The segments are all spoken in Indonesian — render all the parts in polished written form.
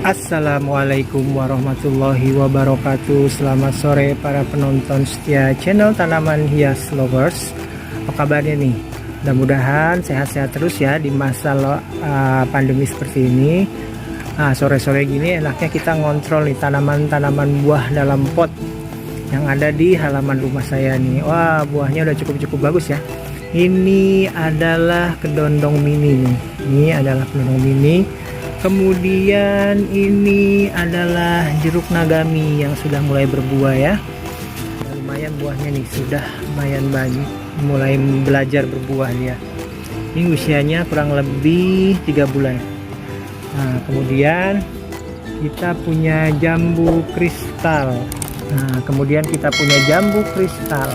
Assalamualaikum warahmatullahi wabarakatuh. Selamat sore para penonton setia channel Tanaman Hias Lovers. Apa kabarnya nih? Mudah-mudahan sehat-sehat terus ya di masa pandemi seperti ini. Sore-sore gini enaknya kita ngontrol nih tanaman-tanaman buah dalam pot yang ada di halaman rumah saya nih. Wah, buahnya udah cukup bagus ya. Ini adalah kedondong mini nih. Ini adalah kedondong mini. Kemudian ini adalah jeruk nagami yang sudah mulai berbuah ya. Lumayan buahnya nih, sudah lumayan banyak, mulai belajar berbuah dia. Ini usianya kurang lebih 3 bulan. Nah, kemudian kita punya jambu kristal. Kemudian kita punya jambu kristal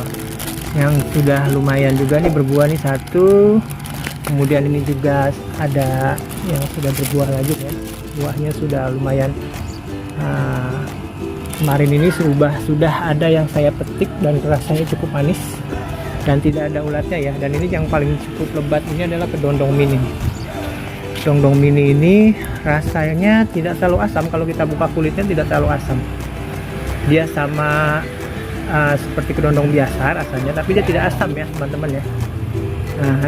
yang sudah lumayan juga nih berbuah nih satu. Kemudian ini juga ada yang sudah berbuah lagi ya, buahnya sudah lumayan. Kemarin ini sudah ada yang saya petik dan rasanya cukup manis dan tidak ada ulatnya ya. Dan ini yang paling cukup lebat ini adalah kedondong mini. Kedondong mini ini rasanya tidak terlalu asam, kalau kita buka kulitnya tidak terlalu asam. Dia sama seperti kedondong biasa rasanya, tapi dia tidak asam ya teman-teman ya.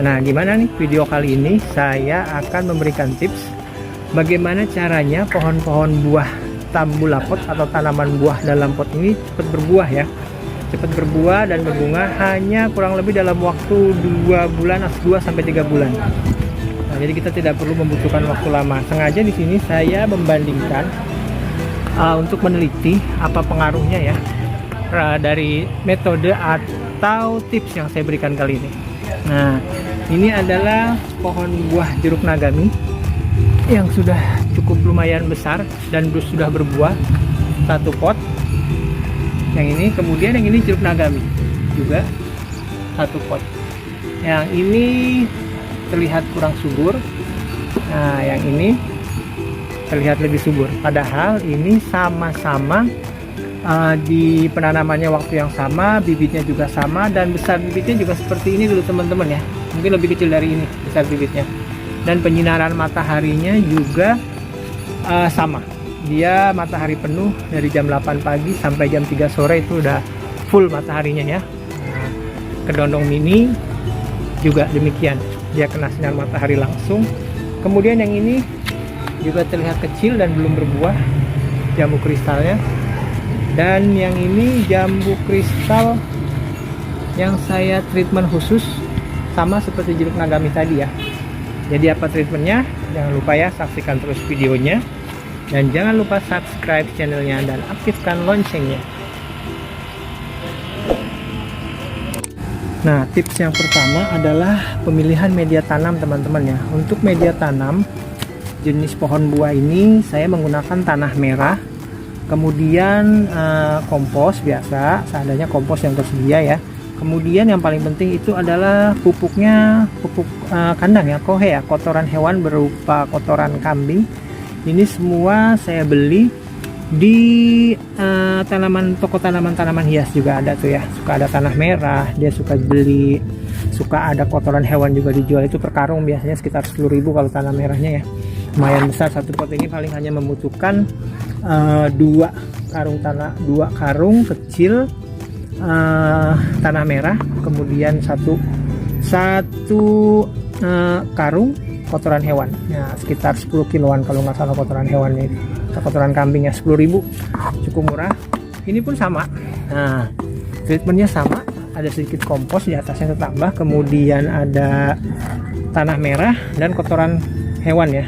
Nah, gimana nih video kali ini saya akan memberikan tips bagaimana caranya pohon-pohon buah tambulapot atau tanaman buah dalam pot ini cepat berbuah ya, cepat berbuah dan berbunga hanya kurang lebih dalam waktu 2 bulan, 2-3 bulan. Nah, jadi kita tidak perlu membutuhkan waktu lama. Sengaja di sini saya membandingkan untuk meneliti apa pengaruhnya ya dari metode atau tips yang saya berikan kali ini. Nah, ini adalah pohon buah jeruk nagami yang sudah cukup lumayan besar dan sudah berbuah satu pot. Yang ini, kemudian yang ini jeruk nagami juga satu pot. Yang ini terlihat kurang subur. Nah, yang ini terlihat lebih subur. Padahal ini sama-sama di penanamannya waktu yang sama, bibitnya juga sama, dan besar bibitnya juga seperti ini dulu teman-teman ya, mungkin lebih kecil dari ini besar bibitnya. Dan penyinaran mataharinya juga sama, dia matahari penuh dari jam 8 pagi sampai jam 3 sore itu udah full mataharinya ya. Kedondong mini juga demikian, dia kena sinar matahari langsung. Kemudian yang ini juga terlihat kecil dan belum berbuah, jambu kristalnya. Dan yang ini jambu kristal yang saya treatment khusus sama seperti jeruk nagami tadi ya. Jadi apa treatmentnya? Jangan lupa ya, saksikan terus videonya. Dan jangan lupa subscribe channelnya dan aktifkan loncengnya. Nah, tips yang pertama adalah pemilihan media tanam teman-teman ya. Untuk media tanam jenis pohon buah ini saya menggunakan tanah merah. Kemudian kompos biasa, seadanya kompos yang tersedia ya. Kemudian yang paling penting itu adalah pupuknya, pupuk kandang ya, kohe ya, kotoran hewan berupa kotoran kambing. Ini semua saya beli di toko tanaman hias juga ada tuh ya. Suka ada tanah merah, dia suka beli, suka ada kotoran hewan juga dijual, itu per karung biasanya sekitar 10.000 kalau tanah merahnya ya. Lumayan besar, satu pot ini paling hanya membutuhkan 2 karung kecil tanah merah, kemudian satu karung kotoran hewan ya, sekitar 10 kiloan kalau nggak salah kotoran hewan ini, kotoran kambing ya, 10.000, cukup murah. Ini pun sama. Nah, treatmentnya sama, ada sedikit kompos di atasnya tertambah, kemudian ada tanah merah dan kotoran hewan ya,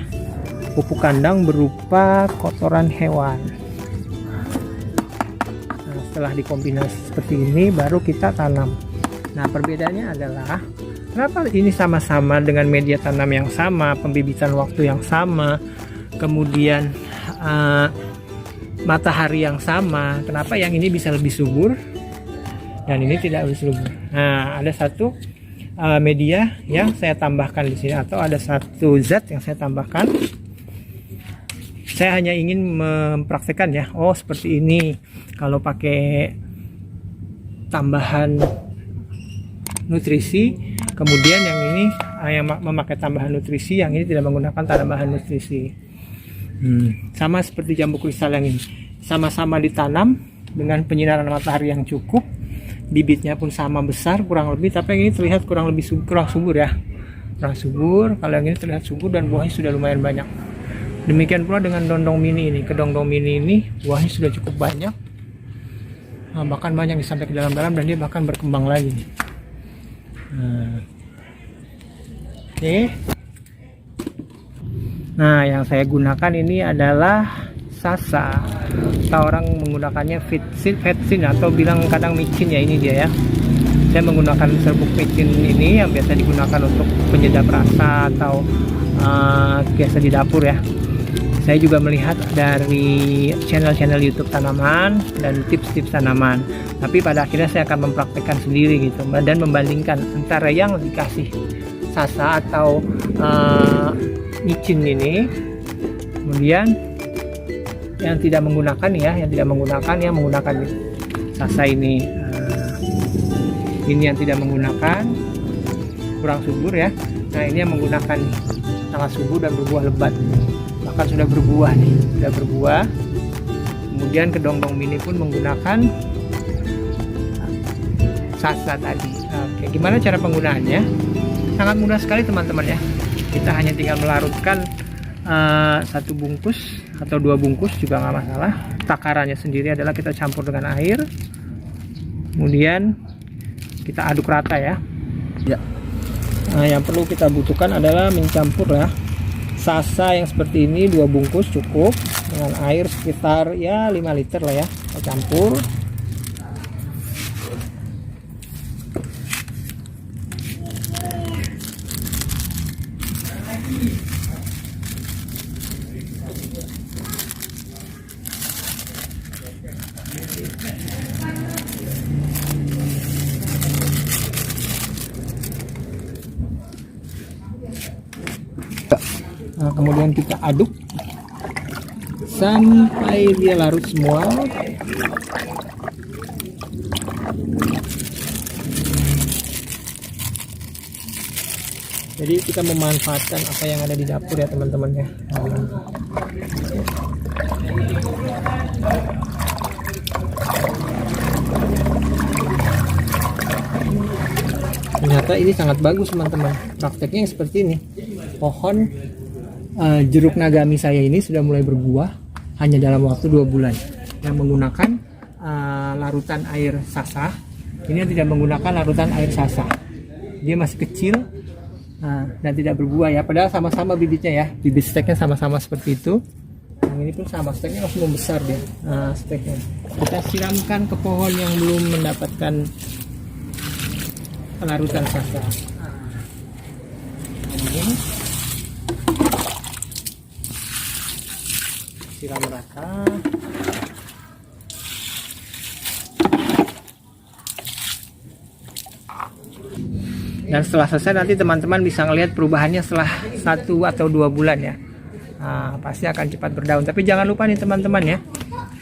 pupuk kandang berupa kotoran hewan. Nah, setelah dikombinasi seperti ini baru kita tanam. Nah, perbedaannya adalah kenapa ini sama-sama dengan media tanam yang sama, pembibitan waktu yang sama, kemudian matahari yang sama, kenapa yang ini bisa lebih subur dan ini tidak lebih subur. Nah, ada satu media yang saya tambahkan di sini, atau ada satu zat yang saya tambahkan. Saya hanya ingin mempraktekkan ya, oh seperti ini kalau pakai tambahan nutrisi. Kemudian yang ini yang memakai tambahan nutrisi, yang ini tidak menggunakan tambahan nutrisi. Sama seperti jambu kristal yang ini, sama-sama ditanam dengan penyinaran matahari yang cukup, bibitnya pun sama besar kurang lebih, tapi yang ini terlihat kurang subur ya, kurang subur. Kalau yang ini terlihat subur dan buahnya sudah lumayan banyak. Demikian pula dengan dondong mini ini. Kedondong mini ini buahnya sudah cukup banyak, bahkan banyak sampai ke dalam-dalam, dan dia bahkan berkembang lagi. Oke. Nah, yang saya gunakan ini adalah sasa, atau orang menggunakannya vetsin atau bilang kadang micin ya, ini dia ya. Saya menggunakan serbuk micin ini yang biasa digunakan untuk penyedap rasa atau biasa di dapur ya. Saya juga melihat dari channel-channel YouTube tanaman dan tips-tips tanaman, tapi pada akhirnya saya akan mempraktekkan sendiri gitu, dan membandingkan antara yang dikasih sasa atau micin ini, kemudian yang tidak menggunakan yang menggunakan sasa ini. Ini yang tidak menggunakan, kurang subur ya. Nah, ini yang menggunakan sangat subur dan berbuah lebat, bahkan sudah berbuah nih, sudah berbuah. Kemudian kedondong mini pun menggunakan sasa tadi. Oke, gimana cara penggunaannya? Sangat mudah sekali teman-teman ya. Kita hanya tinggal melarutkan 1 bungkus atau 2 bungkus juga nggak masalah. Takarannya sendiri adalah kita campur dengan air, kemudian kita aduk rata ya. Nah, yang perlu kita butuhkan adalah mencampur ya, sasa yang seperti ini 2 bungkus cukup, dengan air sekitar ya 5 liter lah ya, kita campur. Nah, kemudian kita aduk sampai dia larut semua. Jadi kita memanfaatkan apa yang ada di dapur ya teman-teman ya. Ternyata ini sangat bagus teman-teman. Prakteknya seperti ini. Pohon jeruk nagami saya ini sudah mulai berbuah hanya dalam waktu 2 bulan, yang menggunakan larutan air sasa. Ini yang tidak menggunakan larutan air sasa, dia masih kecil dan tidak berbuah ya, padahal sama-sama bibitnya ya, bibit steknya sama-sama seperti itu. Yang ini pun sama, steknya masih membesar dia. Steknya kita siramkan ke pohon yang belum mendapatkan larutan sasa. Ini siram rata. Dan setelah selesai nanti teman-teman bisa ngelihat perubahannya setelah 1 atau 2 bulan ya. Pasti akan cepat berdaun. Tapi jangan lupa nih teman-teman ya,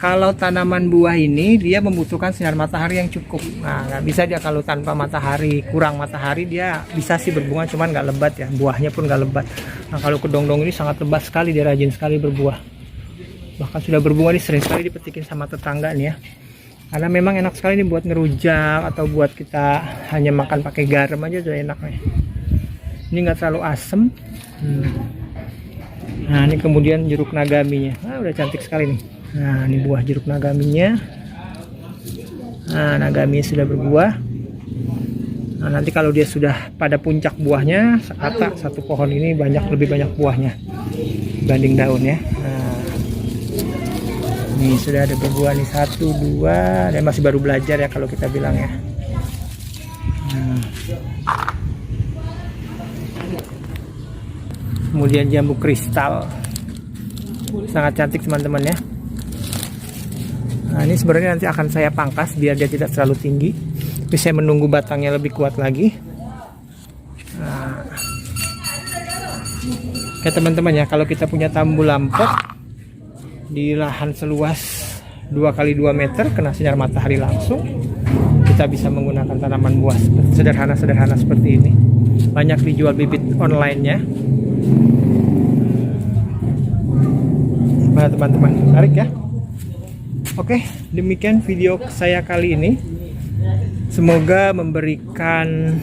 kalau tanaman buah ini dia membutuhkan sinar matahari yang cukup. Nggak bisa dia kalau tanpa matahari, kurang matahari dia bisa sih berbunga, cuman nggak lebat ya, buahnya pun nggak lebat. Nah, kalau kedondong ini sangat lebat sekali, dia rajin sekali berbuah. Bahkan sudah berbunga, ini sering sekali dipetikin sama tetangga nih ya, karena memang enak sekali nih buat ngerujak atau buat kita hanya makan pakai garam aja udah enak nih. Ini nggak terlalu asem. Nah, ini kemudian jeruk nagaminya. Udah cantik sekali nih. Nah, ini buah jeruk nagaminya. Nah, nagaminya sudah berbuah. Nah, nanti kalau dia sudah pada puncak buahnya, sekata satu pohon ini lebih banyak buahnya dibanding daun ya. Nah, ini sudah ada berbuah nih 1, 2, dan masih baru belajar ya kalau kita bilang ya. Kemudian jambu kristal, sangat cantik teman-teman ya. Nah, ini sebenarnya nanti akan saya pangkas biar dia tidak terlalu tinggi, tapi saya menunggu batangnya lebih kuat lagi. Nah, ya teman-teman ya, kalau kita punya tambu lampok di lahan seluas 2x2 meter kena sinar matahari langsung, kita bisa menggunakan tanaman buah sederhana-sederhana seperti ini. Banyak dijual bibit online-nya. Gimana teman-teman, menarik ya? Oke, demikian video saya kali ini. Semoga memberikan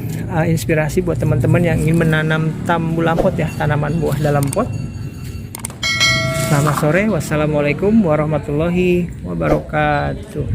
inspirasi buat teman-teman yang ingin menanam tambulampot ya, tanaman buah dalam pot. Selamat sore, wassalamualaikum warahmatullahi wabarakatuh.